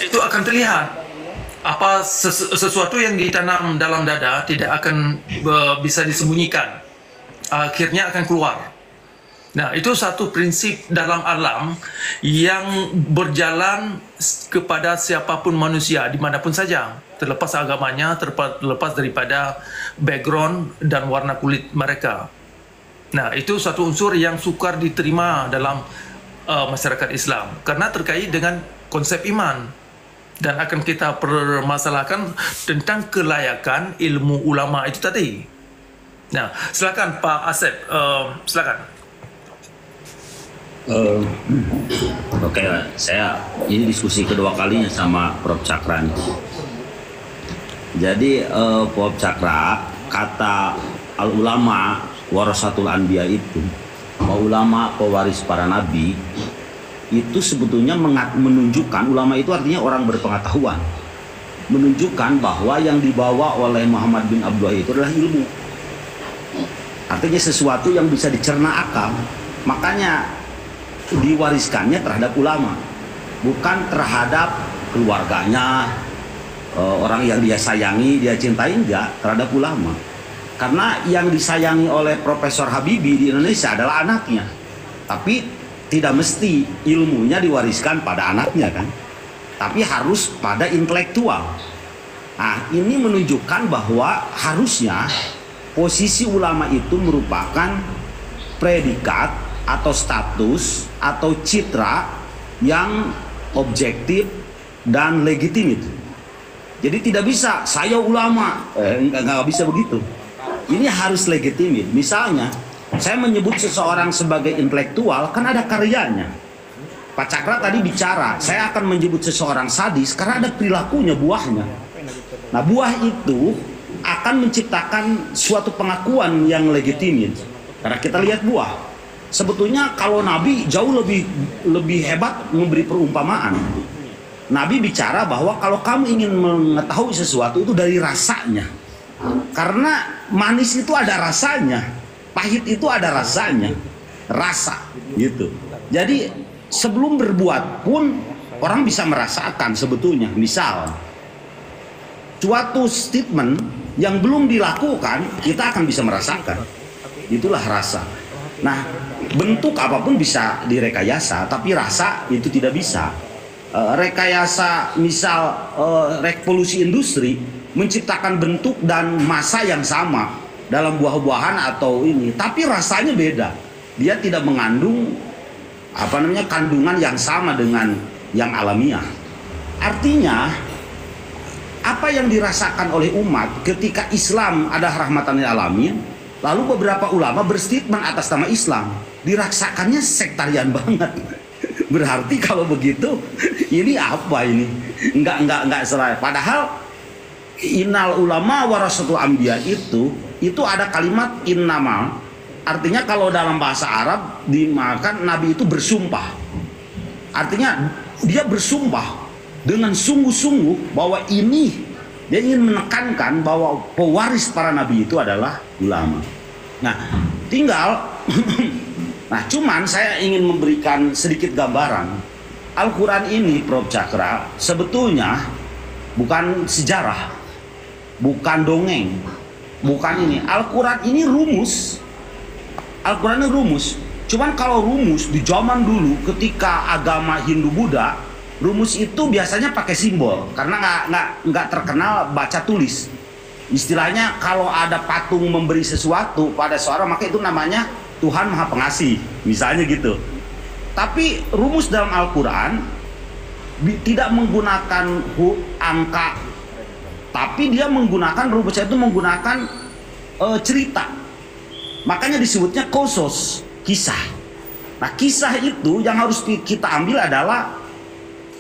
itu akan terlihat. Apa sesuatu yang ditanam dalam dada tidak akan bisa disembunyikan. Akhirnya akan keluar. Nah, itu satu prinsip dalam alam yang berjalan kepada siapapun manusia, dimanapun saja, terlepas agamanya, terlepas daripada background dan warna kulit mereka. Nah, itu satu unsur yang sukar diterima dalam masyarakat Islam, karena terkait dengan konsep iman. Dan akan kita permasalahkan tentang kelayakan ilmu ulama itu tadi. Nah, silakan Pak Asep, silakan. Oke, saya ini diskusi kedua kalinya sama Prof. Cakra nih. Jadi Prof. Cakra, kata al-ulama warasatul anbiya itu, ulama pewaris para nabi, itu sebetulnya menunjukkan, ulama itu artinya orang berpengetahuan, menunjukkan bahwa yang dibawa oleh Muhammad bin Abdullah itu adalah ilmu, artinya sesuatu yang bisa dicerna akal. Makanya diwariskannya terhadap ulama, bukan terhadap keluarganya, orang yang dia sayangi, dia cintai, enggak, terhadap ulama. Karena yang disayangi oleh Profesor Habibie di Indonesia adalah anaknya, tapi tidak mesti ilmunya diwariskan pada anaknya kan, tapi harus pada intelektual. Nah, ini menunjukkan bahwa harusnya posisi ulama itu merupakan predikat atau status atau citra yang objektif dan legitimit. Jadi tidak bisa saya ulama, nggak bisa begitu. Ini harus legitimit. Misalnya saya menyebut seseorang sebagai intelektual, kan ada karyanya. Pak Cakra tadi bicara, saya akan menyebut seseorang sadis karena ada perilakunya, buahnya. Nah, buah itu akan menciptakan suatu pengakuan yang legitimit. Karena kita lihat buah. Sebetulnya kalau Nabi jauh lebih hebat memberi perumpamaan. Nabi bicara bahwa kalau kamu ingin mengetahui sesuatu itu dari rasanya. Karena manis itu ada rasanya, pahit itu ada rasanya, rasa gitu. Jadi sebelum berbuat pun orang bisa merasakan sebetulnya. Misal suatu statement yang belum dilakukan, kita akan bisa merasakan. Itulah rasa. Nah, bentuk apapun bisa direkayasa, tapi rasa itu tidak bisa. Rekayasa misal revolusi industri menciptakan bentuk dan massa yang sama dalam buah-buahan atau ini, tapi rasanya beda. Dia tidak mengandung kandungan yang sama dengan yang alamiah. Artinya apa yang dirasakan oleh umat ketika Islam ada rahmatan lil alamin, lalu beberapa ulama berstatement atas nama Islam, dirasakannya sektarian banget. Berarti kalau begitu, ini apa ini? Enggak selai. Padahal innal ulama warasatul anbiya itu ada kalimat innama. Artinya kalau dalam bahasa Arab dimakan Nabi itu bersumpah. Artinya dia bersumpah dengan sungguh-sungguh bahwa ini dia ingin menekankan bahwa pewaris para nabi itu adalah ulama. Nah, tinggal nah, cuman saya ingin memberikan sedikit gambaran. Al-Quran ini, Prof. Cakra, sebetulnya bukan sejarah, bukan dongeng, bukan ini. Al-Quran ini rumus. Al-Quran ini rumus. Cuman kalau rumus di zaman dulu ketika agama Hindu-Buddha, rumus itu biasanya pakai simbol karena nggak terkenal baca tulis. Istilahnya kalau ada patung memberi sesuatu pada seorang, maka itu namanya Tuhan Maha Pengasih, misalnya gitu. Tapi rumus dalam Al-Quran tidak menggunakan angka, tapi dia menggunakan rumusnya itu menggunakan cerita. Makanya disebutnya kosos, kisah. Nah, kisah itu yang harus kita ambil adalah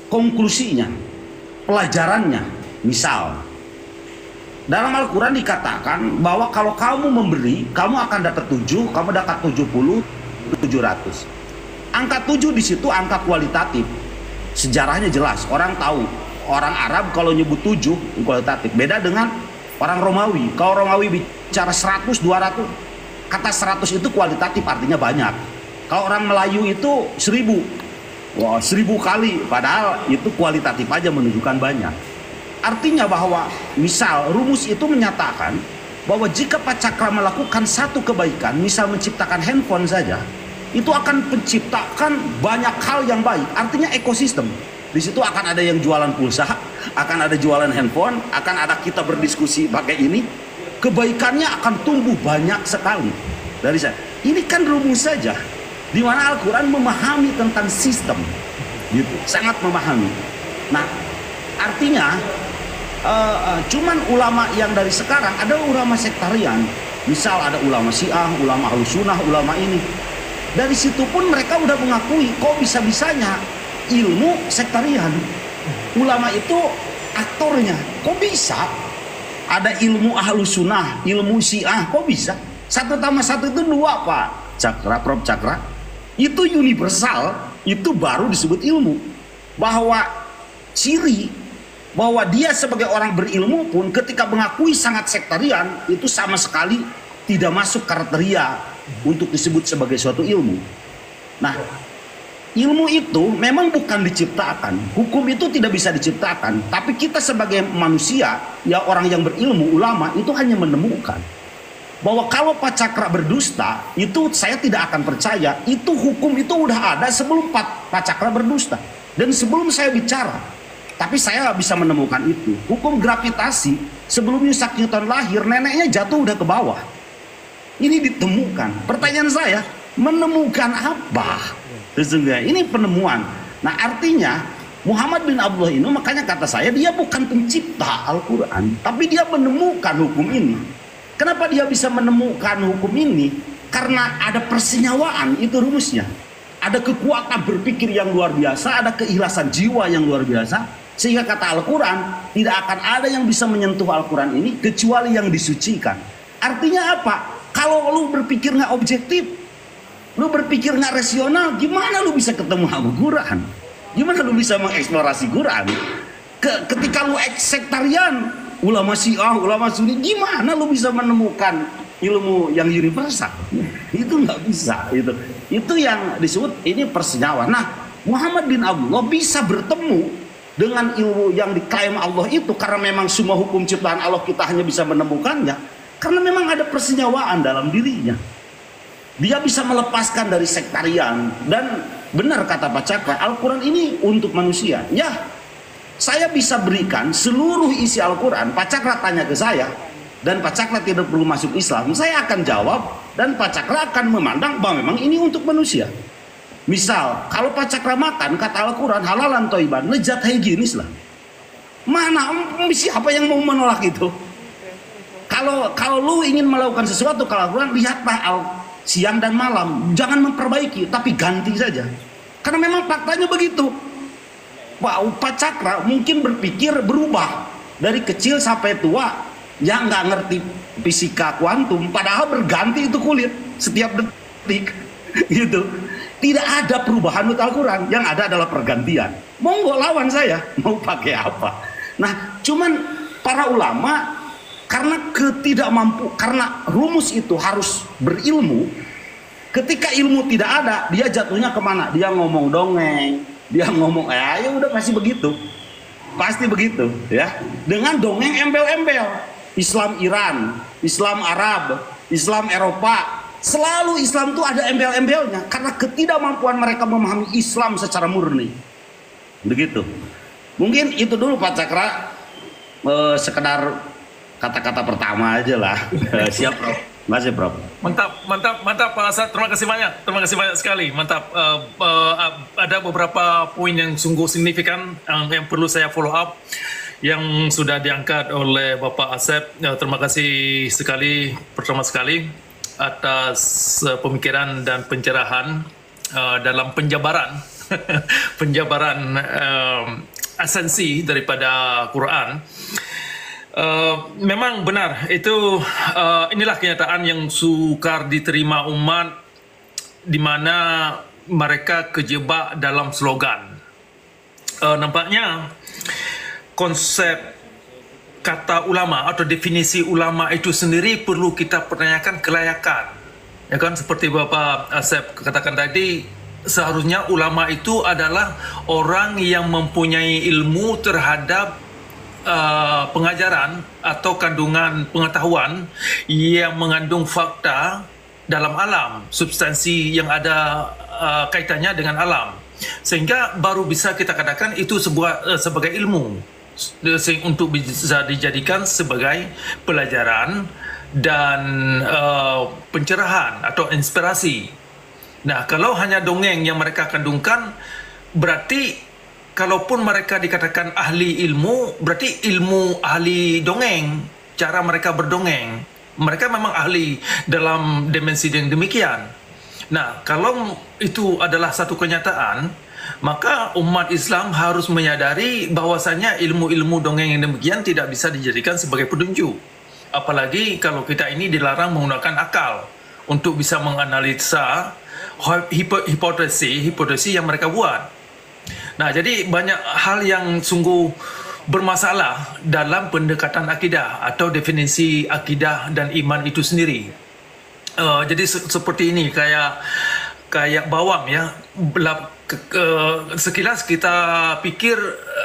konklusinya, pelajarannya. Misal dalam Al-Quran dikatakan bahwa kalau kamu memberi, kamu akan dapat 7, kamu dapat 70, 700. Angka 7 di situ angka kualitatif. Sejarahnya jelas, orang tahu. Orang Arab kalau nyebut 7 kualitatif. Beda dengan orang Romawi. Kalau Romawi bicara 100, 200, kata 100 itu kualitatif, artinya banyak. Kalau orang Melayu itu 1000. Wah, 1000 kali, padahal itu kualitatif aja menunjukkan banyak. Artinya bahwa misal rumus itu menyatakan bahwa jika Pak Cakra melakukan satu kebaikan, misal menciptakan handphone saja, itu akan menciptakan banyak hal yang baik. Artinya ekosistem. Di situ akan ada yang jualan pulsa, akan ada jualan handphone, akan ada kita berdiskusi pakai ini. Kebaikannya akan tumbuh banyak sekali. Dari saya, ini kan rumus saja, di mana Al-Quran memahami tentang sistem, gitu, sangat memahami. Nah, artinya cuman ulama yang dari sekarang ada ulama sektarian, misal ada ulama Syiah, ulama Ahlussunnah, ulama ini. Dari situ pun mereka udah mengakui kok bisa-bisanya ilmu sektarian. Ulama itu aktornya, kok bisa? Ada ilmu Ahlussunnah, ilmu Syiah, kok bisa? 1+1 itu 2, Pak Cakra, Prof Cakra. Itu universal, itu baru disebut ilmu. Bahwa ciri bahwa dia sebagai orang berilmu pun ketika mengakui sangat sektarian, itu sama sekali tidak masuk kriteria untuk disebut sebagai suatu ilmu. Nah, ilmu itu memang bukan diciptakan, hukum itu tidak bisa diciptakan, tapi kita sebagai manusia, ya orang yang berilmu, ulama, itu hanya menemukan bahwa kalau Pak Cakra berdusta, itu saya tidak akan percaya. Itu hukum itu udah ada sebelum Pak Cakra berdusta dan sebelum saya bicara. Tapi saya bisa menemukan itu. Hukum gravitasi, sebelum Isaac Newton lahir, neneknya jatuh udah ke bawah. Ini ditemukan. Pertanyaan saya, menemukan apa? Sesungguhnya ini penemuan. Nah, artinya Muhammad bin Abdullah ini, makanya kata saya, dia bukan pencipta Al-Quran, tapi dia menemukan hukum ini. Kenapa dia bisa menemukan hukum ini? Karena ada persenyawaan, itu rumusnya. Ada kekuatan berpikir yang luar biasa, ada keikhlasan jiwa yang luar biasa. Sehingga kata Al-Quran, tidak akan ada yang bisa menyentuh Al-Quran ini kecuali yang disucikan. Artinya apa? Kalau lu berpikir nggak objektif, lu berpikir nggak rasional, gimana lu bisa ketemu sama Quran? Gimana lu bisa mengeksplorasi Quran? Ketika lu sektarian, ulama Syiah, ulama Sunni, gimana lu bisa menemukan ilmu yang universal? Itu nggak bisa. Itu yang disebut ini persenyawaan. Nah, Muhammad bin Abdullah bisa bertemu dengan ilmu yang diklaim Allah itu karena memang semua hukum ciptaan Allah kita hanya bisa menemukannya karena memang ada persenyawaan dalam dirinya. Dia bisa melepaskan dari sektarian. Dan benar kata Pak Cakra, Al-Quran ini untuk manusia. Ya, saya bisa berikan seluruh isi Al-Quran. Pak Cakra tanya ke saya, dan Pak Cakra tidak perlu masuk Islam, saya akan jawab, dan Pak Cakra akan memandang bahwa memang ini untuk manusia. Misal, kalau Pak Cakra makan, kata Al-Quran, halalan toiban, lezat higienis lah. Mana siapa yang mau menolak itu? Kalau lu ingin melakukan sesuatu, kalau Al-Quran, lihatlah siang dan malam. Jangan memperbaiki, tapi ganti saja. Karena memang faktanya begitu. Pak Cakra mungkin berpikir berubah. Dari kecil sampai tua, ya nggak ngerti fisika kuantum, padahal berganti itu kulit setiap detik. Gitu. Tidak ada perubahan menurut Al-Quran, yang ada adalah pergantian. Monggo lawan saya, mau pakai apa? Nah, cuman para ulama karena karena rumus itu harus berilmu. Ketika ilmu tidak ada, dia jatuhnya kemana? Dia ngomong dongeng, dia ngomong, ya udah pasti begitu, pasti begitu, ya. Dengan dongeng embel-embel, Islam Iran, Islam Arab, Islam Eropa. Selalu Islam itu ada embel-embelnya karena ketidakmampuan mereka memahami Islam secara murni. Begitu. Mungkin itu dulu Pak Cakra, sekedar kata-kata pertama aja lah. Siap, Prof. Masih, Prof. Mantap Pak Asad. Terima kasih banyak sekali. Mantap. Ada beberapa poin yang sungguh signifikan yang perlu saya follow up yang sudah diangkat oleh Bapak Asep. Terima kasih sekali, pertama sekali, atas pemikiran dan pencerahan dalam penjabaran esensi daripada Quran. Memang benar itu, inilah kenyataan yang sukar diterima umat, di mana mereka kejebak dalam slogan. Nampaknya konsep kata ulama atau definisi ulama itu sendiri perlu kita pertanyakan kelayakan, ya kan? Seperti Bapak Asep katakan tadi, seharusnya ulama itu adalah orang yang mempunyai ilmu terhadap pengajaran atau kandungan pengetahuan yang mengandung fakta dalam alam, substansi yang ada kaitannya dengan alam, sehingga baru bisa kita katakan itu sebagai ilmu untuk bisa dijadikan sebagai pelajaran dan pencerahan atau inspirasi. Nah, kalau hanya dongeng yang mereka kandungkan, berarti kalaupun mereka dikatakan ahli ilmu, berarti ilmu ahli dongeng, cara mereka berdongeng. Mereka memang ahli dalam dimensi yang demikian. Nah, kalau itu adalah satu kenyataan, maka umat Islam harus menyadari bahwasanya ilmu-ilmu dongeng yang demikian tidak bisa dijadikan sebagai petunjuk. Apalagi kalau kita ini dilarang menggunakan akal untuk bisa menganalisa hipotesis yang mereka buat. Nah, jadi banyak hal yang sungguh bermasalah dalam pendekatan akidah atau definisi akidah dan iman itu sendiri. Jadi seperti ini, kayak bawang ya. Sekilas kita pikir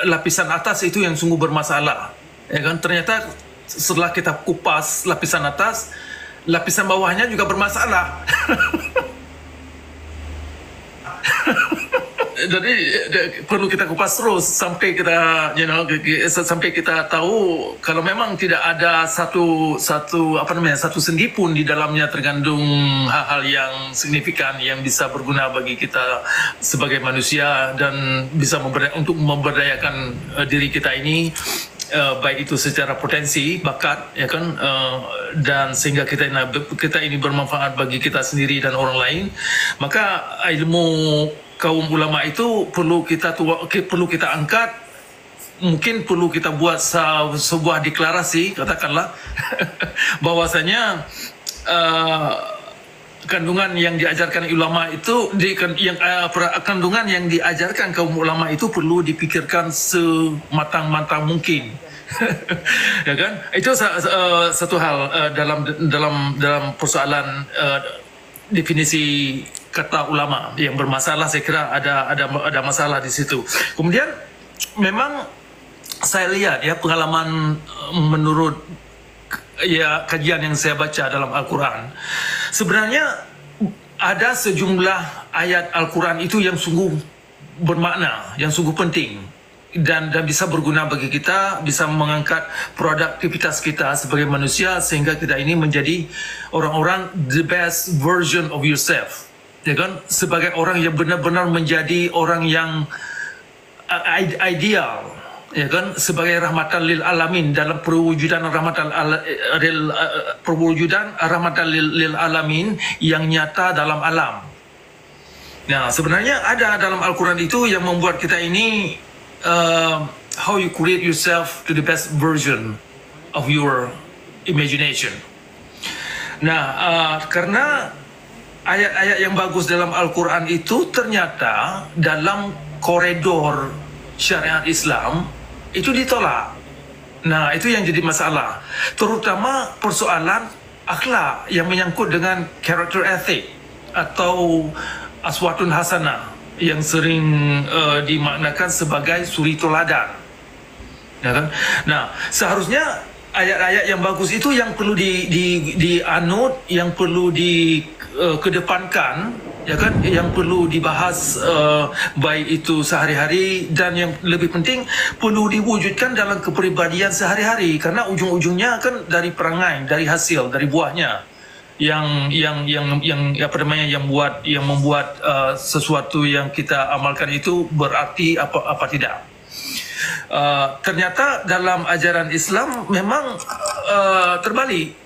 lapisan atas itu yang sungguh bermasalah, ya kan? Ternyata setelah kita kupas lapisan atas, lapisan bawahnya juga bermasalah. Jadi perlu kita kupas terus sampai kita sampai kita tahu kalau memang tidak ada satu sendi pun di dalamnya terkandung hal-hal yang signifikan yang bisa berguna bagi kita sebagai manusia dan bisa untuk memberdayakan diri kita ini, baik itu secara potensi, bakat, ya kan, dan sehingga kita ini bermanfaat bagi kita sendiri dan orang lain. Maka ilmu kaum ulama itu perlu kita angkat, mungkin perlu kita buat sebuah deklarasi, katakanlah, bahwasanya kandungan yang diajarkan ulama itu, kandungan yang diajarkan kaum ulama itu perlu dipikirkan sematang-matang mungkin. Ya kan? Itu satu hal dalam persoalan definisi kata ulama yang bermasalah. Saya kira ada masalah di situ. Kemudian memang saya lihat ya, pengalaman menurut ya kajian yang saya baca dalam Al-Quran, sebenarnya ada sejumlah ayat Al-Quran itu yang sungguh bermakna, yang sungguh penting dan bisa berguna bagi kita, bisa mengangkat produktivitas kita sebagai manusia sehingga kita ini menjadi orang-orang the best version of yourself, ya kan, sebagai orang yang benar-benar menjadi orang yang ideal, ya kan, sebagai rahmatan lil alamin dalam perwujudan rahmatan lil alamin yang nyata dalam alam. Nah, sebenarnya ada dalam Al-Quran itu yang membuat kita ini how you create yourself to the best version of your imagination. Nah, karena ayat-ayat yang bagus dalam Al-Quran itu ternyata dalam koridor syariat Islam itu ditolak. Nah, itu yang jadi masalah, terutama persoalan akhlak yang menyangkut dengan character ethic atau aswatun hasanah yang sering dimaknakan sebagai suri teladan, ya kan? Nah, seharusnya ayat-ayat yang bagus itu yang perlu dianut, yang perlu dikedepankan, ya kan, yang perlu dibahas baik itu sehari-hari, dan yang lebih penting perlu diwujudkan dalam kepribadian sehari-hari, karena ujung-ujungnya kan dari perangai, dari hasil, dari buahnya yang membuat sesuatu yang kita amalkan itu berarti apa tidak. Ternyata dalam ajaran Islam memang terbalik,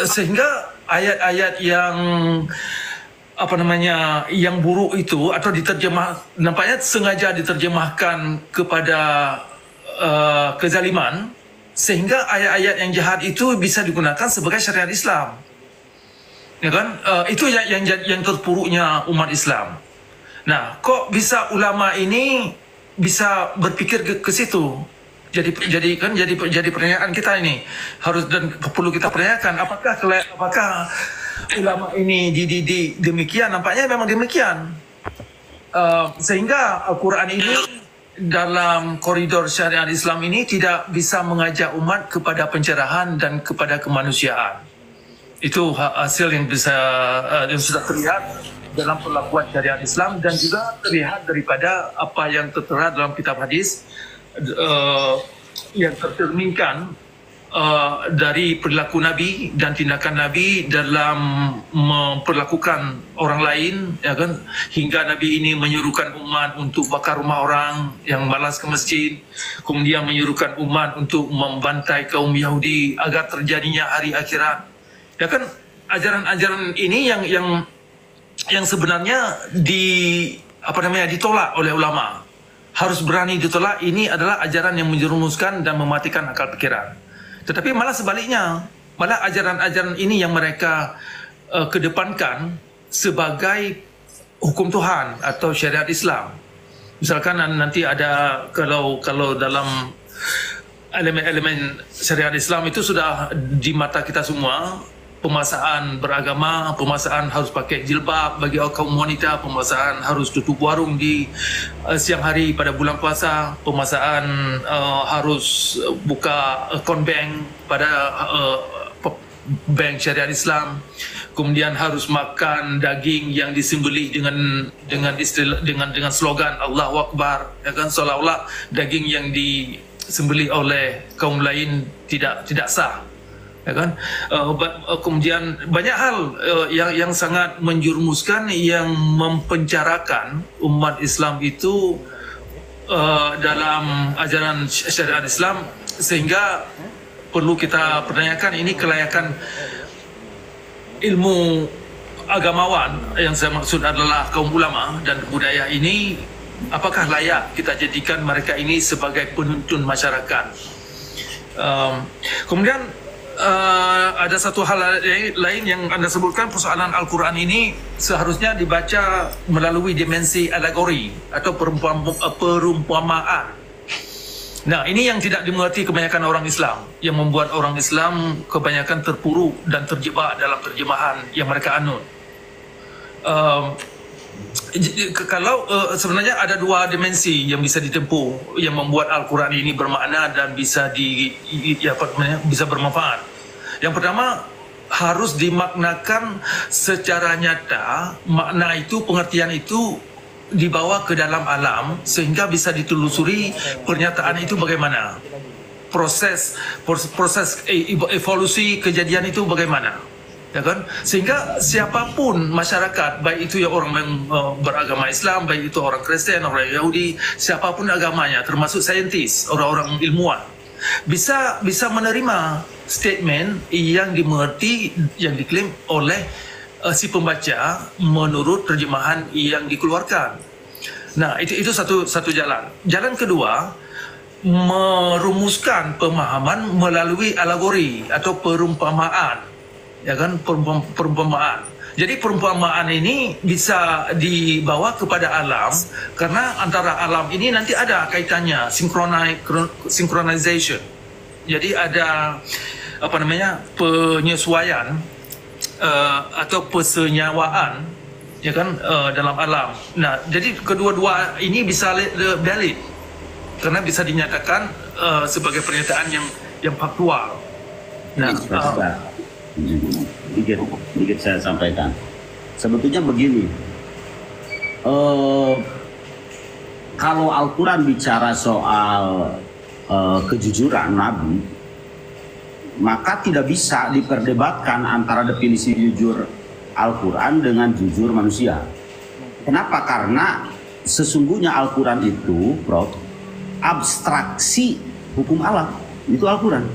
sehingga ayat-ayat yang yang buruk itu atau nampaknya sengaja diterjemahkan kepada kezaliman, sehingga ayat-ayat yang jahat itu bisa digunakan sebagai syariat Islam, ya kan? Itu yang terpuruknya umat Islam. Nah, kok bisa ulama ini bisa berpikir ke situ? Jadi pertanyaan kita ini harus dan perlu kita pertanyakan, apakah ulama ini dididik demikian? Nampaknya memang demikian. Sehingga Al-Quran ini dalam koridor syariat Islam ini tidak bisa mengajak umat kepada pencerahan dan kepada kemanusiaan. Itu hasil yang bisa yang sudah terlihat dalam perlakuan syariat Islam dan juga terlihat daripada apa yang tertera dalam kitab hadis yang tercerminkan dari perilaku Nabi dan tindakan Nabi dalam memperlakukan orang lain, ya kan, hingga Nabi ini menyuruhkan umat untuk bakar rumah orang yang malas ke masjid, kemudian menyuruhkan umat untuk membantai kaum Yahudi agar terjadinya hari akhirat, ya kan. Ajaran-ajaran ini yang sebenarnya ditolak oleh ulama, harus berani ditolak. Ini adalah ajaran yang menjerumuskan dan mematikan akal pikiran. Tetapi malah sebaliknya, malah ajaran-ajaran ini yang mereka kedepankan sebagai hukum Tuhan atau syariat Islam. Misalkan nanti ada kalau dalam elemen-elemen syariat Islam itu sudah di mata kita semua, pemaksaan beragama, pemaksaan harus pakai jilbab bagi kaum wanita, pemaksaan harus tutup warung di siang hari pada bulan puasa, pemaksaan harus buka account bank pada bank syariat Islam, kemudian harus makan daging yang disembelih dengan slogan Allahu Akbar, ya kan, seolah-olah daging yang disembelih oleh kaum lain tidak sah, ya kan. Kemudian banyak hal yang sangat menjurumuskan, yang mempenjarakan umat Islam itu dalam ajaran syariat Islam, sehingga perlu kita pertanyakan ini kelayakan ilmu agamawan, yang saya maksud adalah kaum ulama dan budaya ini, apakah layak kita jadikan mereka ini sebagai penuntun masyarakat. Kemudian ada satu hal lain yang Anda sebutkan, persoalan Al-Quran ini seharusnya dibaca melalui dimensi alegori atau perumpamaan. Nah, ini yang tidak dimengerti kebanyakan orang Islam, yang membuat orang Islam kebanyakan terpuruk dan terjebak dalam terjemahan yang mereka anut. Kalau sebenarnya ada dua dimensi yang bisa ditempuh yang membuat Al-Quran ini bermakna dan bisa bisa bermanfaat. Yang pertama, harus dimaknakan secara nyata, makna itu, pengertian itu dibawa ke dalam alam sehingga bisa ditelusuri pernyataan itu bagaimana, proses evolusi kejadian itu bagaimana, ya kan, sehingga siapapun masyarakat, baik itu orang yang beragama Islam, baik itu orang Kristen, orang Yahudi, siapapun agamanya, termasuk saintis, orang-orang ilmuwan, bisa menerima statement yang dimengerti, yang diklaim oleh si pembaca menurut terjemahan yang dikeluarkan. Nah, itu satu jalan. Jalan kedua, merumuskan pemahaman melalui alegori atau perumpamaan, ya kan, perumpamaan. Jadi perumpamaan ini bisa dibawa kepada alam, karena antara alam ini nanti ada kaitannya, synchronization. Jadi ada penyesuaian atau persenyawaan, ya kan, dalam alam. Nah, jadi kedua-dua ini bisa valid karena bisa dinyatakan sebagai pernyataan yang faktual. Nah, sedikit saya sampaikan. Sebetulnya begini, kalau Al-Quran bicara soal kejujuran Nabi, maka tidak bisa diperdebatkan antara definisi jujur Al-Quran dengan jujur manusia. Kenapa? Karena sesungguhnya Al-Quran itu, Prof, abstraksi hukum alam. Itu Al-Quran.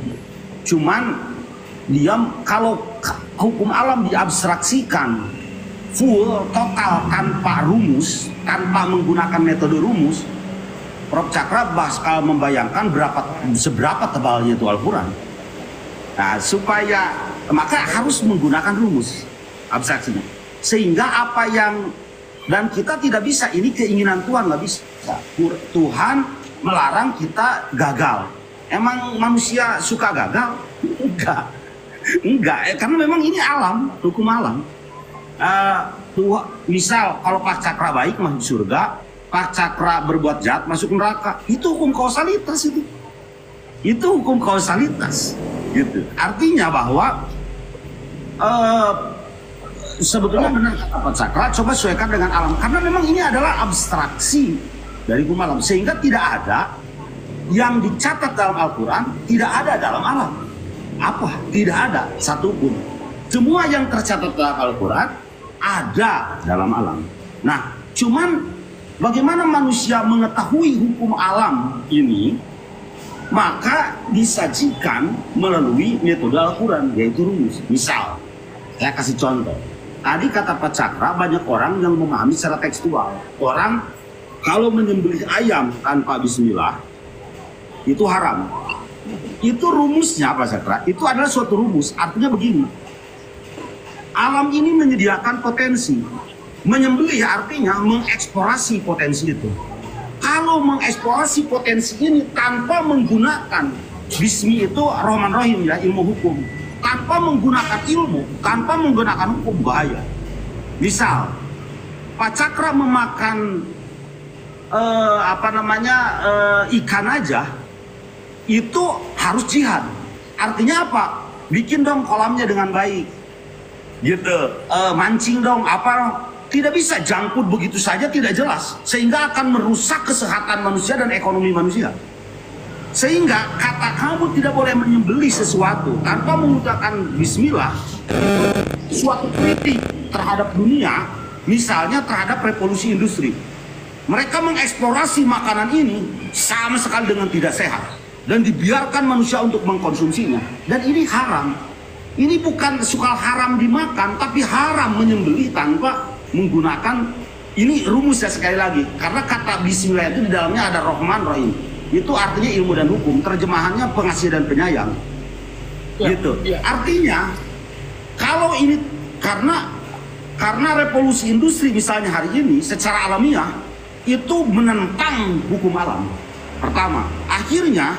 Cuman dia, kalau hukum alam diabstraksikan full, total, tanpa rumus, tanpa menggunakan metode rumus, Prof Cakra bakal membayangkan seberapa tebalnya itu Al-Quran. Nah, maka harus menggunakan rumus abstraksinya, sehingga apa yang, dan kita tidak bisa, ini keinginan Tuhan, nggak bisa. Tuhan melarang kita gagal. Emang manusia suka gagal? Enggak, karena memang ini alam, hukum alam. Tuhan, misal kalau pas cakra baik masuk surga, pas cakra berbuat jahat masuk neraka. Itu hukum kausalitas itu. Itu hukum kausalitas. Gitu. Artinya bahwa sebetulnya benar kata Pak Cakra, coba sesuaikan dengan alam. Karena memang ini adalah abstraksi dari hukum alam. Sehingga tidak ada yang dicatat dalam Al-Quran, tidak ada dalam alam. Apa? Tidak ada satupun. Semua yang tercatat dalam Al-Quran ada dalam alam. Nah, cuman bagaimana manusia mengetahui hukum alam ini, maka disajikan melalui metode Al-Quran, yaitu rumus. Misal, saya kasih contoh. Tadi kata Pak Cakra, banyak orang yang memahami secara tekstual. Orang kalau menyembelih ayam tanpa bismillah, itu haram. Itu rumusnya Pak Cakra, itu adalah suatu rumus. Artinya begini, alam ini menyediakan potensi. Menyembelih artinya mengeksplorasi potensi itu. Kalau mengeksplorasi potensi ini tanpa menggunakan bismi itu Rahman Rahim ya, ilmu hukum. Tanpa menggunakan ilmu, tanpa menggunakan hukum, bahaya. Misal, Pak Cakra memakan ikan aja, itu harus jihad. Artinya apa? Bikin dong kolamnya dengan baik, gitu. Mancing dong, tidak bisa jangkut begitu saja, tidak jelas, sehingga akan merusak kesehatan manusia dan ekonomi manusia. Sehingga kata kamu tidak boleh menyembelih sesuatu tanpa menggunakan bismillah, suatu kritik terhadap dunia, misalnya terhadap revolusi industri. Mereka mengeksplorasi makanan ini sama sekali dengan tidak sehat dan dibiarkan manusia untuk mengkonsumsinya. Dan ini haram. Ini bukan soal haram dimakan, tapi haram menyembelih tanpa menggunakan, ini rumusnya sekali lagi, karena kata bismillah itu di dalamnya ada Rahman Rahim. Itu artinya ilmu dan hukum, terjemahannya pengasih dan penyayang. Ya, gitu. Ya. Artinya kalau ini karena revolusi industri misalnya hari ini secara alamiah itu menentang hukum alam. Pertama, akhirnya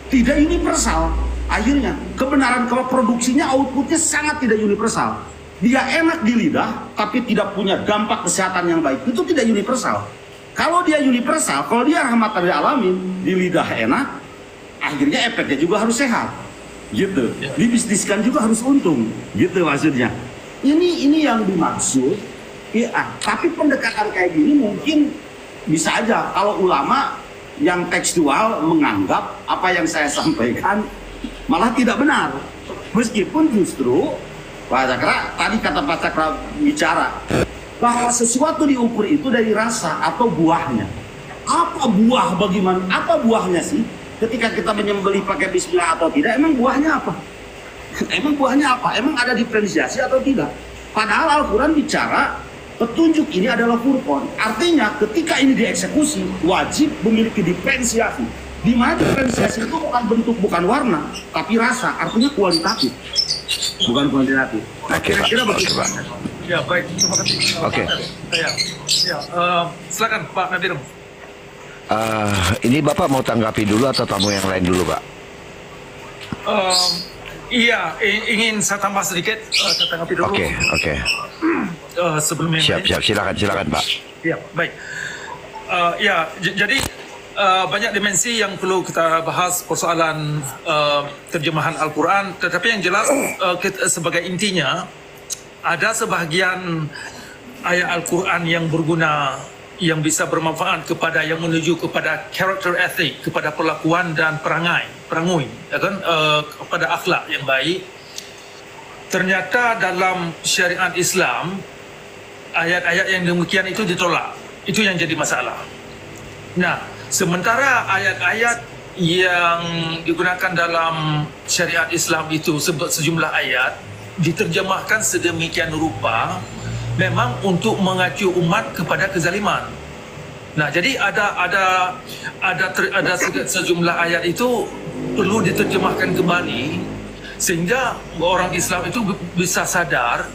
tidak universal. Akhirnya kebenaran kalau produksinya outputnya sangat tidak universal. Dia enak di lidah tapi tidak punya dampak kesehatan yang baik. Itu tidak universal. Kalau dia universal, kalau dia rahmatan lil alamin, di lidah enak, akhirnya efeknya juga harus sehat. Gitu. Dibisniskan juga harus untung. Gitu maksudnya. Ini yang dimaksud. Ya, tapi pendekatan kayak gini mungkin bisa aja kalau ulama yang tekstual menganggap apa yang saya sampaikan malah tidak benar. Meskipun justru Pak Cakra, tadi kata Pak Cakra bicara bahwa sesuatu diukur itu dari rasa atau buahnya. Apa buah bagaimana? Apa buahnya sih? Ketika kita menyembelih pakai bismillah atau tidak, emang buahnya apa? Emang buahnya apa? Emang ada diferensiasi atau tidak? Padahal Al-Quran bicara petunjuk ini adalah furqan. Artinya ketika ini dieksekusi wajib memiliki diferensiasi. Di mana diferensiasi itu bukan bentuk, bukan warna, tapi rasa. Artinya kualitatif, bukan kuantitatif. Kira-kira begitu. Ya baik, terima kasih. Oke. Silakan Pak Nadir. Ini Bapak mau tanggapi dulu atau tamu yang lain dulu, Pak? Iya, ingin saya tambah sedikit, saya tanggapi dulu. Oke. Sebelumnya. Siap, silakan Pak. Ya, baik. Jadi banyak dimensi yang perlu kita bahas persoalan terjemahan Al-Quran, tetapi yang jelas sebagai intinya ada sebahagian ayat Al-Quran yang berguna, yang bisa bermanfaat kepada yang menuju kepada karakter etik, kepada perlakuan dan perangai, ya kan, kepada akhlak yang baik. Ternyata dalam syariat Islam ayat-ayat yang demikian itu ditolak. Itu yang jadi masalah. Nah, sementara ayat-ayat yang digunakan dalam syariat Islam itu sejumlah ayat diterjemahkan sedemikian rupa memang untuk mengacu umat kepada kezaliman. Nah, jadi ada sejumlah ayat itu perlu diterjemahkan kembali sehingga orang Islam itu bisa sadar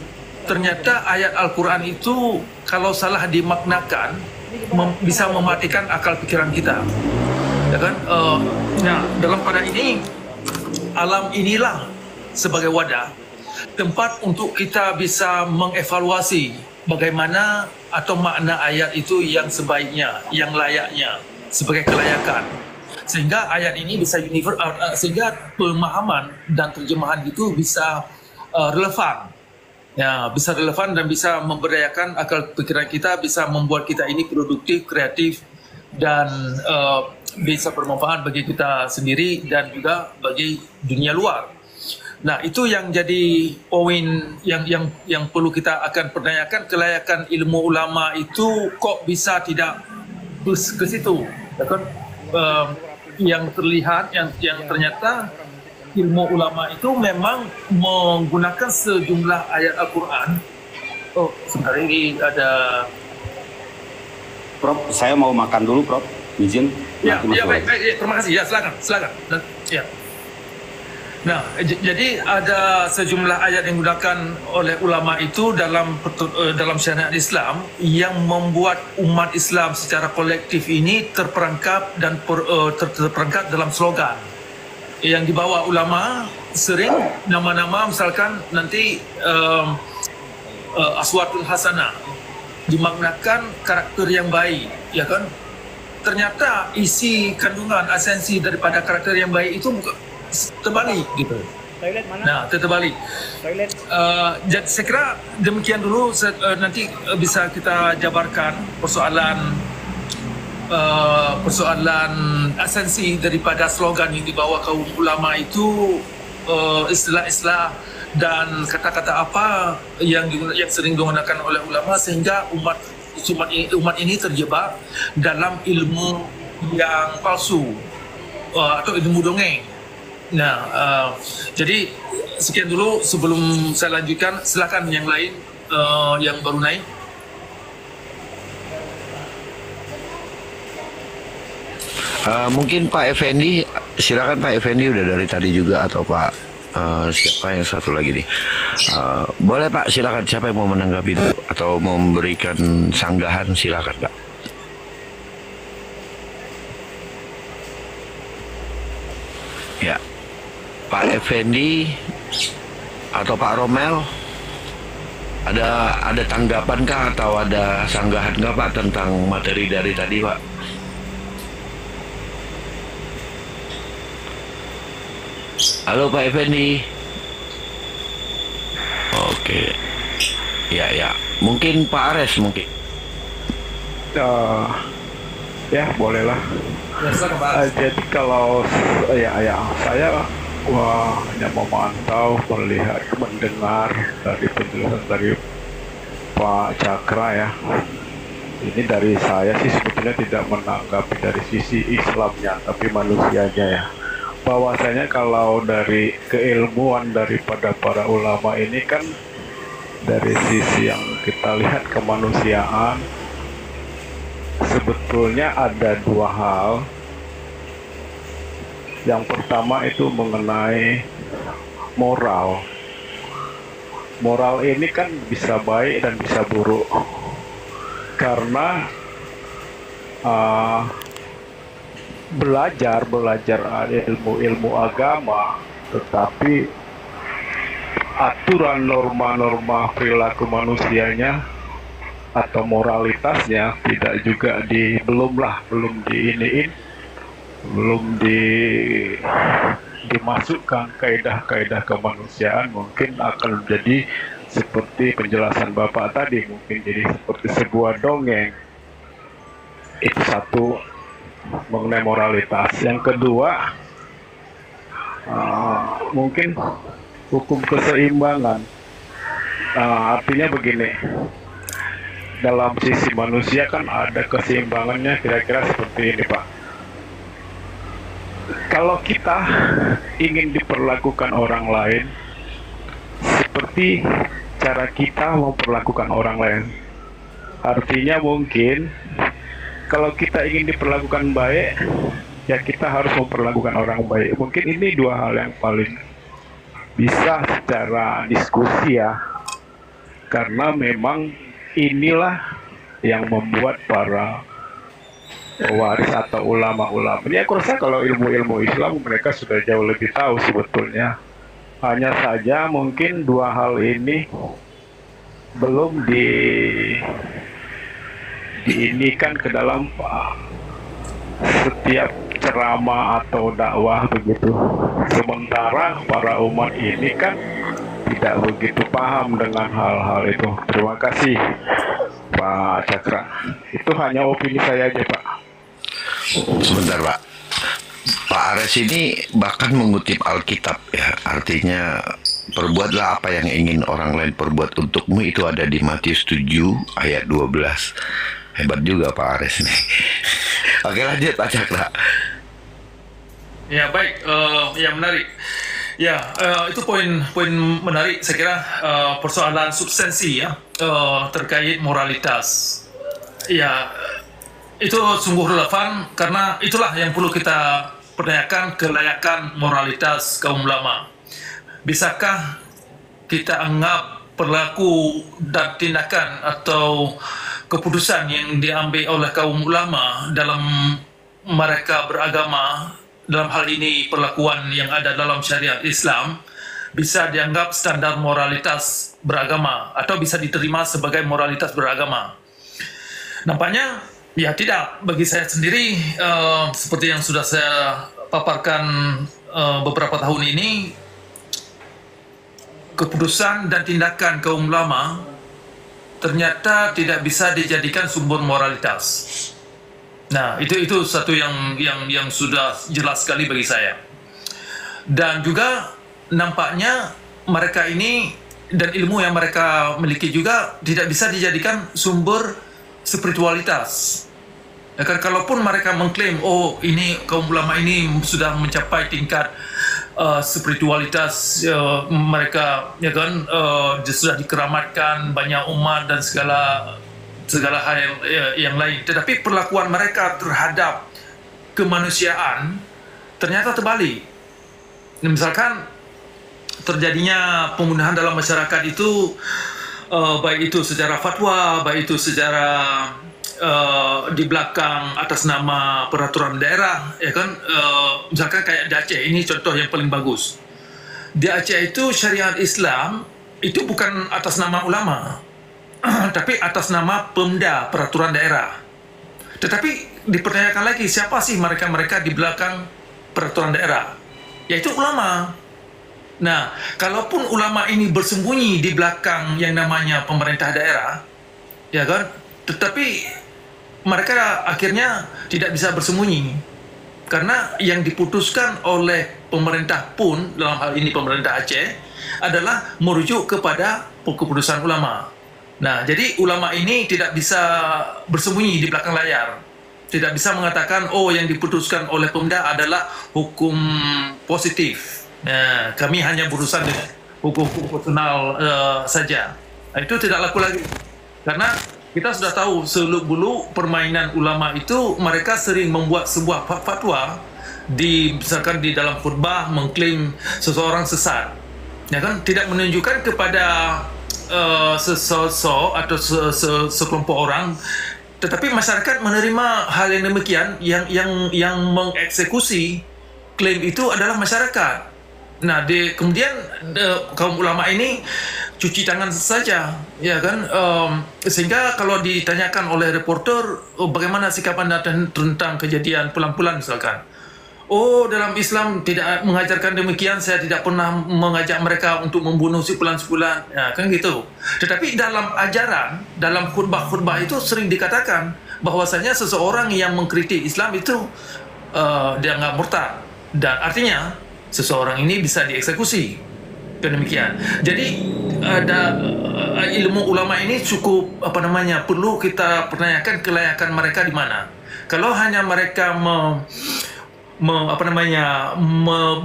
ternyata ayat Al-Quran itu kalau salah dimaknakan bisa mematikan akal pikiran kita. Ya kan? Nah, dalam pada ini alam inilah sebagai wadah. tempat untuk kita bisa mengevaluasi bagaimana atau makna ayat itu yang sebaiknya, yang layaknya, sebagai kelayakan. Sehingga ayat ini bisa sehingga pemahaman dan terjemahan itu bisa relevan. Ya, bisa relevan dan bisa memberdayakan akal pikiran kita, bisa membuat kita ini produktif, kreatif, dan bisa bermanfaat bagi kita sendiri dan juga bagi dunia luar. Nah, itu yang jadi poin yang perlu kita akan pertanyakan, kelayakan ilmu ulama itu kok bisa tidak ke situ, ya kan? Yang terlihat, yang ternyata ilmu ulama itu memang menggunakan sejumlah ayat Al-Quran. Oh, sebentar, ini ada. Prof, saya mau makan dulu, Prof. Izin. Ya, baik, terima kasih. Ya, silakan. Ya. Nah, jadi ada sejumlah ayat yang digunakan oleh ulama itu dalam syariat Islam yang membuat umat Islam secara kolektif ini terperangkap dan terperangkap dalam slogan yang dibawa ulama. Sering nama-nama misalkan nanti aswatul hasanah dimaknakan karakter yang baik, ya kan? Ternyata isi kandungan esensi daripada karakter yang baik itu terbalik gitu. Nah, terbalik. Jadi saya kira demikian dulu. Nanti bisa kita jabarkan persoalan esensi daripada slogan yang dibawa kaum ulama itu, istilah-istilah dan kata-kata apa yang sering digunakan oleh ulama sehingga umat ini terjebak dalam ilmu yang palsu atau ilmu dongeng. Nah, jadi sekian dulu sebelum saya lanjutkan. Silakan yang lain yang baru naik. Mungkin Pak Effendi, silakan Pak Effendi, udah dari tadi juga, atau Pak siapa yang satu lagi nih? Boleh Pak, silakan, siapa yang mau menanggapi itu atau mau memberikan sanggahan, silakan Pak. Ya, Pak Effendi atau Pak Romel, ada tanggapan kah atau ada sanggahan nggak Pak tentang materi dari tadi Pak? Halo Pak Effendi. Oke. Ya. Mungkin Pak Ares mungkin. Ya, bolehlah. Ya, silakan Pak. Jadi kalau saya hanya memantau, melihat, mendengar dari penjelasan dari Pak Cakra ya. Ini dari saya sih sebetulnya tidak menanggapi dari sisi Islamnya, tapi manusianya ya. Bahwasanya kalau dari keilmuan daripada para ulama ini kan dari sisi yang kita lihat kemanusiaan, sebetulnya ada dua hal. Yang pertama itu mengenai moral. Moral ini kan bisa baik dan bisa buruk. Karena belajar ilmu agama, tetapi aturan norma-norma perilaku manusianya atau moralitasnya tidak juga belum dimasukkan kaidah-kaidah kemanusiaan, mungkin akan menjadi seperti penjelasan Bapak tadi, mungkin jadi seperti sebuah dongeng. Itu satu, mengenai moralitas. Yang kedua, mungkin hukum keseimbangan. Artinya begini, dalam sisi manusia kan ada keseimbangannya, kira-kira seperti ini Pak. Kalau kita ingin diperlakukan orang lain seperti cara kita memperlakukan orang lain, artinya mungkin kalau kita ingin diperlakukan baik, ya kita harus memperlakukan orang baik. Mungkin ini dua hal yang paling bisa secara diskusi ya. Karena memang inilah yang membuat para pewaris atau ulama-ulama. Ini aku rasa kalau ilmu-ilmu Islam mereka sudah jauh lebih tahu sebetulnya Hanya saja mungkin dua hal ini belum diinikan ke dalam setiap ceramah atau dakwah begitu. Sementara para umat ini kan tidak begitu paham dengan hal-hal itu. Terima kasih Pak Cakra. Itu hanya opini saya aja Pak. Sebentar Pak. Pak Ares ini bahkan mengutip Alkitab ya, artinya perbuatlah apa yang ingin orang lain perbuat untukmu, itu ada di Matius 7 ayat 12. Hebat juga Pak Ares nih. Oke, lanjut Pak Cakra. Ya baik, ya menarik. Ya, itu poin menarik. Saya kira persoalan substansi ya terkait moralitas. Ya, itu sungguh relevan karena itulah yang perlu kita pertanyakan, kelayakan moralitas kaum ulama. Bisakah kita anggap perilaku dan tindakan atau keputusan yang diambil oleh kaum ulama dalam mereka beragama, dalam hal ini perlakuan yang ada dalam syariat Islam, bisa dianggap standar moralitas beragama atau bisa diterima sebagai moralitas beragama? Nampaknya ya tidak. Bagi saya sendiri, seperti yang sudah saya paparkan beberapa tahun ini, keputusan dan tindakan kaum ulama ternyata tidak bisa dijadikan sumber moralitas. Nah, itu satu yang sudah jelas sekali bagi saya. Dan juga nampaknya mereka ini dan ilmu yang mereka miliki juga tidak bisa dijadikan sumber spiritualitas. Ya kan, kalaupun mereka mengklaim, oh ini kaum ulama ini sudah mencapai tingkat spiritualitas, mereka ya kan sudah dikeramatkan banyak umat dan segala hal yang lain, tetapi perlakuan mereka terhadap kemanusiaan ternyata terbalik. Misalkan terjadinya pembunuhan dalam masyarakat itu, baik itu secara fatwa, baik itu secara di belakang atas nama peraturan daerah, ya kan, misalkan kayak di Aceh, ini contoh yang paling bagus. Di Aceh itu syariat Islam itu bukan atas nama ulama, tapi atas nama Pemda, peraturan daerah. Tetapi dipertanyakan lagi, siapa sih mereka di belakang peraturan daerah? Yaitu ulama. Nah, kalaupun ulama ini bersembunyi di belakang yang namanya pemerintah daerah, ya kan, tetapi mereka akhirnya tidak bisa bersembunyi karena yang diputuskan oleh pemerintah pun, dalam hal ini pemerintah Aceh, adalah merujuk kepada keputusan ulama. Nah, jadi ulama ini tidak bisa bersembunyi di belakang layar, tidak bisa mengatakan, oh yang diputuskan oleh Pemda adalah hukum positif. Nah, kami hanya berurusan dengan hukum proporsional saja. Nah, itu tidak laku lagi karena kita sudah tahu seluk-beluk permainan ulama itu, mereka sering membuat sebuah fatwa misalkan di dalam khutbah mengklaim seseorang sesat, ya kan, tidak menunjukkan kepada sesosok atau sekelompok orang, tetapi masyarakat menerima hal yang demikian, yang mengeksekusi klaim itu adalah masyarakat. Nah, kemudian kaum ulama ini cuci tangan saja, ya kan, sehingga kalau ditanyakan oleh reporter, bagaimana sikap Anda tentang kejadian pulang-pulang misalkan, oh dalam Islam tidak mengajarkan demikian, saya tidak pernah mengajak mereka untuk membunuh si pulang-pulang, ya kan gitu. Tetapi dalam ajaran, dalam khutbah-khutbah itu sering dikatakan bahwasanya seseorang yang mengkritik Islam itu dianggap murtad, dan artinya seseorang ini bisa dieksekusi. Demikian. Jadi ada ilmu ulama ini cukup perlu kita pertanyakan kelayakan mereka di mana. Kalau hanya mereka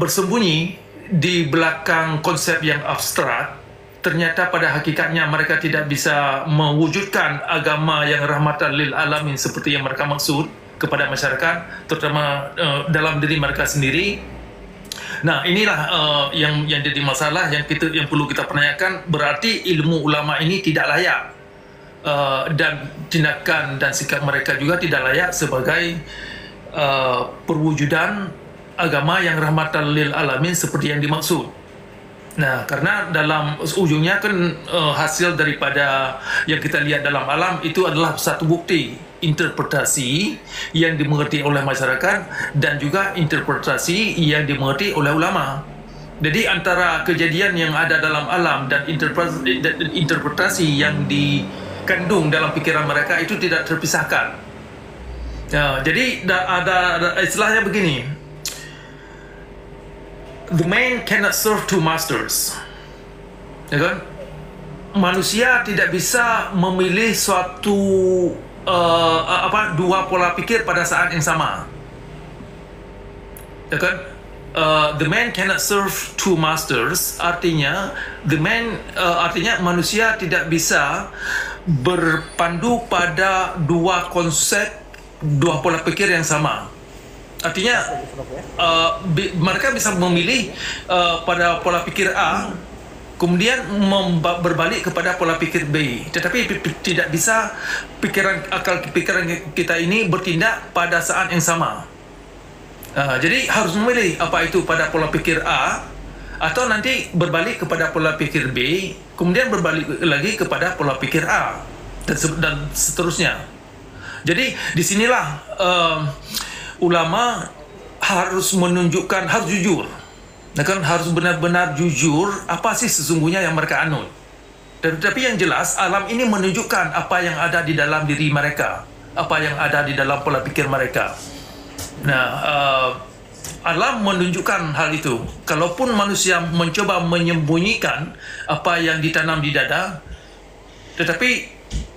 bersembunyi di belakang konsep yang abstrak, ternyata pada hakikatnya mereka tidak bisa mewujudkan agama yang rahmatan lil alamin seperti yang mereka maksud kepada masyarakat, terutama dalam diri mereka sendiri. Nah, inilah yang jadi masalah yang perlu kita pertanyakan. Berarti ilmu ulama ini tidak layak, dan tindakan dan sikap mereka juga tidak layak sebagai perwujudan agama yang rahmatan lil alamin seperti yang dimaksud. Nah, karena dalam ujungnya kan hasil daripada yang kita lihat dalam alam itu adalah satu bukti interpretasi yang dimengerti oleh masyarakat dan juga interpretasi yang dimengerti oleh ulama. Jadi antara kejadian yang ada dalam alam dan interpretasi yang dikandung dalam pikiran mereka itu tidak terpisahkan. Jadi ada istilahnya begini. The man cannot serve two masters. Ya kan? Manusia tidak bisa memilih suatu dua pola pikir pada saat yang sama. Ya kan? The man cannot serve two masters, artinya artinya manusia tidak bisa berpandu pada dua konsep, dua pola pikir yang sama. Artinya mereka bisa memilih pada pola pikir A, kemudian berbalik kepada pola pikir B. Tetapi tidak bisa akal pikiran kita ini bertindak pada saat yang sama. Jadi harus memilih apa itu pada pola pikir A, atau nanti berbalik kepada pola pikir B, kemudian berbalik lagi kepada pola pikir A, dan seterusnya. Jadi disinilah ulama harus menunjukkan, harus jujur, harus benar-benar jujur apa sih sesungguhnya yang mereka anut. Tetapi yang jelas alam ini menunjukkan apa yang ada di dalam diri mereka, apa yang ada di dalam pola pikir mereka. Nah, alam menunjukkan hal itu. Kalaupun manusia mencoba menyembunyikan apa yang ditanam di dada, tetapi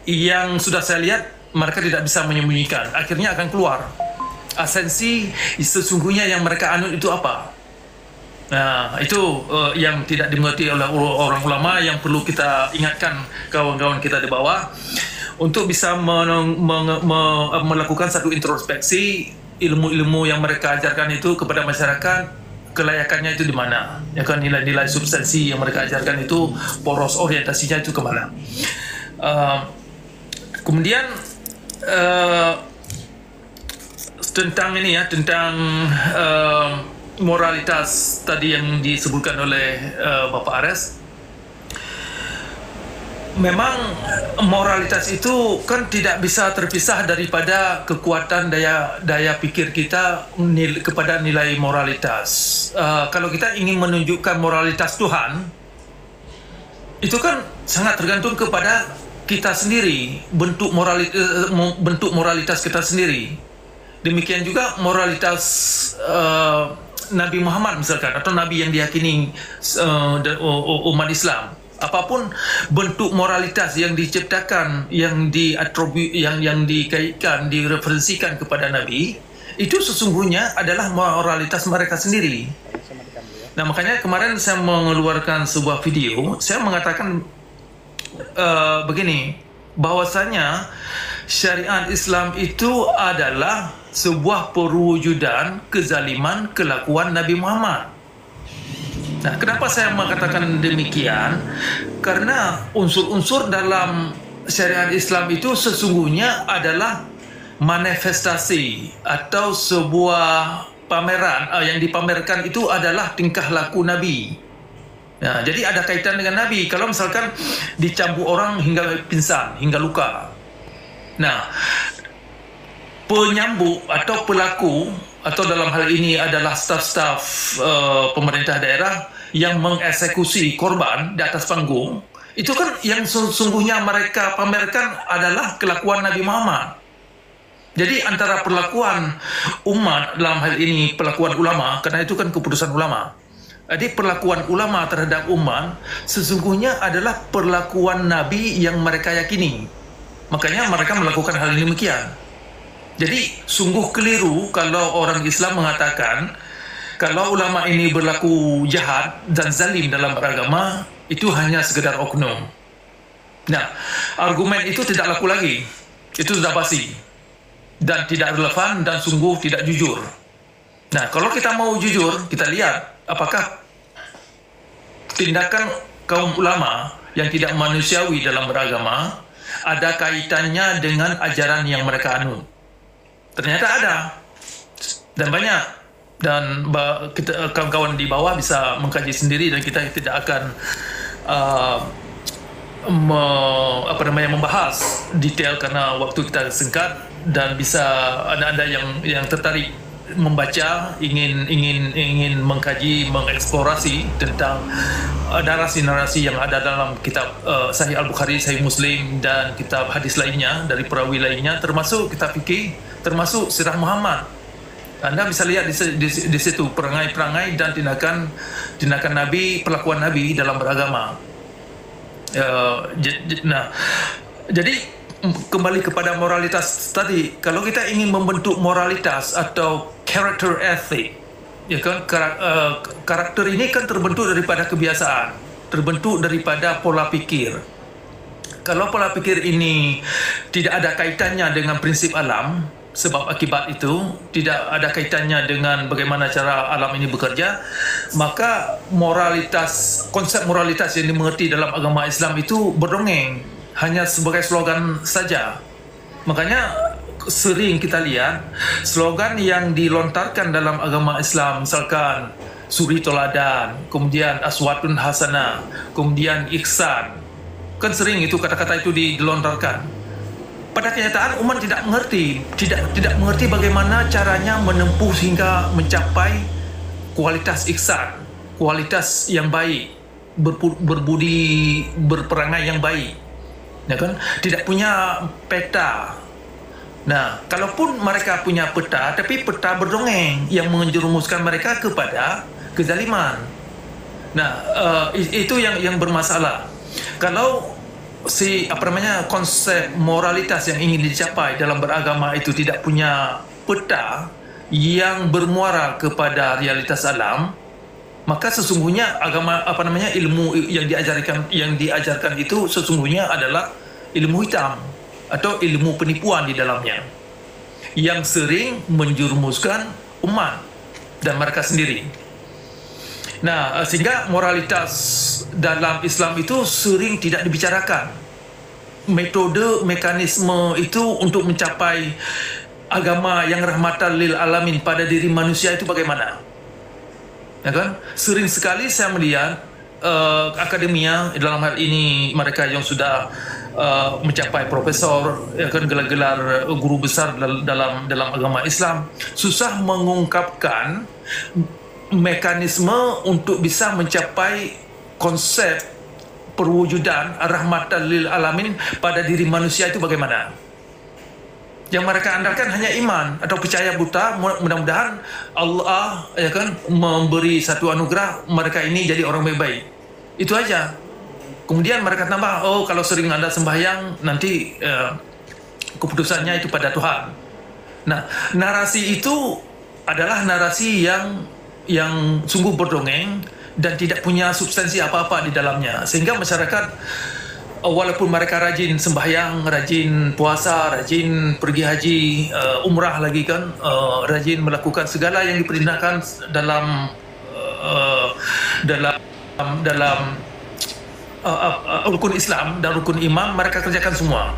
yang sudah saya lihat mereka tidak bisa menyembunyikan, akhirnya akan keluar esensi sesungguhnya yang mereka anut itu apa. Nah, itu yang tidak dimengerti oleh orang ulama, yang perlu kita ingatkan kawan-kawan kita di bawah untuk bisa melakukan satu introspeksi ilmu-ilmu yang mereka ajarkan itu kepada masyarakat, kelayakannya itu di mana, ya kan, nilai-nilai substansi yang mereka ajarkan itu poros orientasinya itu kemana. Kemudian tentang ini ya, tentang moralitas tadi yang disebutkan oleh Bapak Ares. Memang moralitas itu kan tidak bisa terpisah daripada kekuatan daya pikir kita kepada nilai moralitas. Kalau kita ingin menunjukkan moralitas Tuhan, itu kan sangat tergantung kepada kita sendiri, bentuk moralitas kita sendiri. Demikian juga moralitas Nabi Muhammad misalkan, atau Nabi yang diyakini umat Islam. Apapun bentuk moralitas yang diciptakan, yang dikaitkan, direferensikan kepada Nabi, itu sesungguhnya adalah moralitas mereka sendiri. Nah, makanya kemarin saya mengeluarkan sebuah video, saya mengatakan begini, bahwasanya syariat Islam itu adalah sebuah perwujudan kezaliman kelakuan Nabi Muhammad. Nah, kenapa saya mengatakan demikian? Karena unsur-unsur dalam syariat Islam itu sesungguhnya adalah manifestasi atau sebuah pameran. Yang dipamerkan itu adalah tingkah laku Nabi. Nah, jadi ada kaitan dengan Nabi. Kalau misalkan dicambuk orang hingga pingsan, hingga luka. Nah, penyambuk atau pelaku, atau dalam hal ini adalah staf-staf pemerintah daerah yang mengeksekusi korban di atas panggung, itu kan yang sesungguhnya mereka pamerkan adalah kelakuan Nabi Muhammad. Jadi antara perlakuan umat, dalam hal ini perlakuan ulama, karena itu kan keputusan ulama. Jadi perlakuan ulama terhadap umat sesungguhnya adalah perlakuan Nabi yang mereka yakini. Makanya mereka melakukan hal ini demikian. Jadi sungguh keliru kalau orang Islam mengatakan kalau ulama ini berlaku jahat dan zalim dalam beragama, itu hanya sekedar oknum. Nah, argumen itu tidak laku lagi. Itu sudah basi dan tidak relevan dan sungguh tidak jujur. Nah, kalau kita mau jujur, kita lihat apakah tindakan kaum ulama yang tidak manusiawi dalam beragama ada kaitannya dengan ajaran yang mereka anut. Ternyata ada, dan banyak. Dan kawan-kawan di bawah bisa mengkaji sendiri, dan kita tidak akan membahas detail karena waktu kita singkat, dan bisa ada yang tertarik membaca, ingin mengkaji, mengeksplorasi tentang narasi-narasi yang ada dalam kitab Sahih Al-Bukhari, Sahih Muslim, dan kitab hadis lainnya dari perawi lainnya, termasuk kitab fikih, termasuk Sirah Muhammad. Anda bisa lihat di situ perangai-perangai dan tindakan Nabi, perlakuan Nabi dalam beragama. Jadi kembali kepada moralitas tadi, kalau kita ingin membentuk moralitas atau character ethic, ya kan, karakter ini kan terbentuk daripada kebiasaan, terbentuk daripada pola pikir. Kalau pola pikir ini tidak ada kaitannya dengan prinsip alam, sebab akibat itu tidak ada kaitannya dengan bagaimana cara alam ini bekerja, maka konsep moralitas yang dimengerti dalam agama Islam itu berdongeng, hanya sebagai slogan saja. Makanya sering kita lihat slogan yang dilontarkan dalam agama Islam, misalkan suri toladan, kemudian aswatun hasanah, kemudian ihsan, kan sering itu kata-kata itu dilontarkan. Pada kenyataan umat tidak mengerti bagaimana caranya menempuh hingga mencapai kualitas ihsan, kualitas yang baik, berbudi, berperangai yang baik, ya kan? Tidak punya peta. Nah, kalaupun mereka punya peta, tapi peta berdongeng yang menjerumuskan mereka kepada kezaliman. Nah, itu yang bermasalah. Kalau konsep moralitas yang ingin dicapai dalam beragama itu tidak punya peta yang bermuara kepada realitas alam, maka sesungguhnya ilmu yang diajarkan itu sesungguhnya adalah ilmu hitam atau ilmu penipuan di dalamnya, yang sering menjerumuskan umat dan mereka sendiri. Nah, sehingga moralitas dalam Islam itu sering tidak dibicarakan. Metode, mekanisme itu untuk mencapai agama yang rahmatan lil alamin pada diri manusia itu bagaimana? Ya kan? Sering sekali saya melihat akademia, dalam hal ini mereka yang sudah mencapai profesor, ya kan, gelar-gelar guru besar dalam agama Islam, susah mengungkapkan mekanisme untuk bisa mencapai konsep perwujudan rahmatan lil alamin pada diri manusia itu bagaimana. Yang mereka andalkan hanya iman atau percaya buta, mudah-mudahan Allah, ya kan, memberi satu anugerah mereka ini jadi orang baik-baik. Itu aja. Kemudian mereka tambah, kalau sering Anda sembahyang nanti keputusannya itu pada Tuhan. Nah, narasi itu adalah narasi yang sungguh berdongeng dan tidak punya substansi apa-apa di dalamnya, sehingga masyarakat walaupun mereka rajin sembahyang, rajin puasa, rajin pergi haji, umrah lagi kan, rajin melakukan segala yang diperintahkan dalam rukun Islam dan rukun iman, mereka kerjakan semua.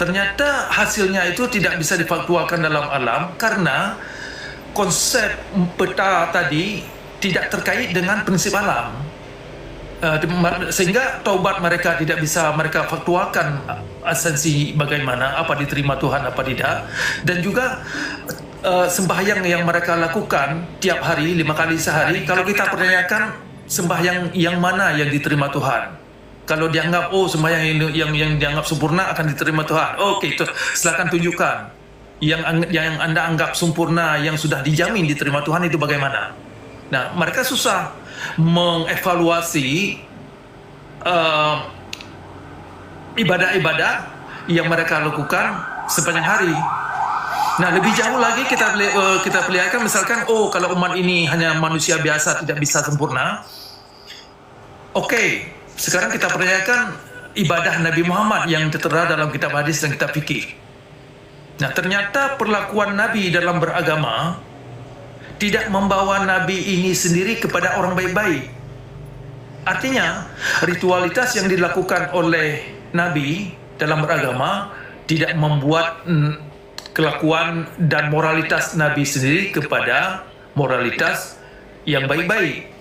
Ternyata hasilnya itu tidak bisa difaktualkan dalam alam karena konsep peta tadi tidak terkait dengan prinsip alam, sehingga taubat mereka tidak bisa mereka faktualkan esensi bagaimana, apa diterima Tuhan apa tidak. Dan juga sembahyang yang mereka lakukan tiap hari 5 kali sehari, kalau kita pertanyakan sembahyang yang mana yang diterima Tuhan, kalau dianggap sembahyang yang dianggap sempurna akan diterima Tuhan, oke, silakan tunjukkan yang Anda anggap sempurna, yang sudah dijamin diterima Tuhan itu bagaimana. Nah, mereka susah mengevaluasi ibadah-ibadah yang mereka lakukan sepanjang hari. Nah, lebih jauh lagi kita perlihatkan, misalkan kalau umat ini hanya manusia biasa, tidak bisa sempurna. Oke, sekarang kita perlihatkan ibadah Nabi Muhammad yang tertera dalam kitab hadis dan kitab fikih. Nah, ternyata perlakuan Nabi dalam beragama tidak membawa Nabi ini sendiri kepada orang baik-baik. Artinya, ritualitas yang dilakukan oleh Nabi dalam beragama tidak membuat kelakuan dan moralitas Nabi sendiri kepada moralitas yang baik-baik.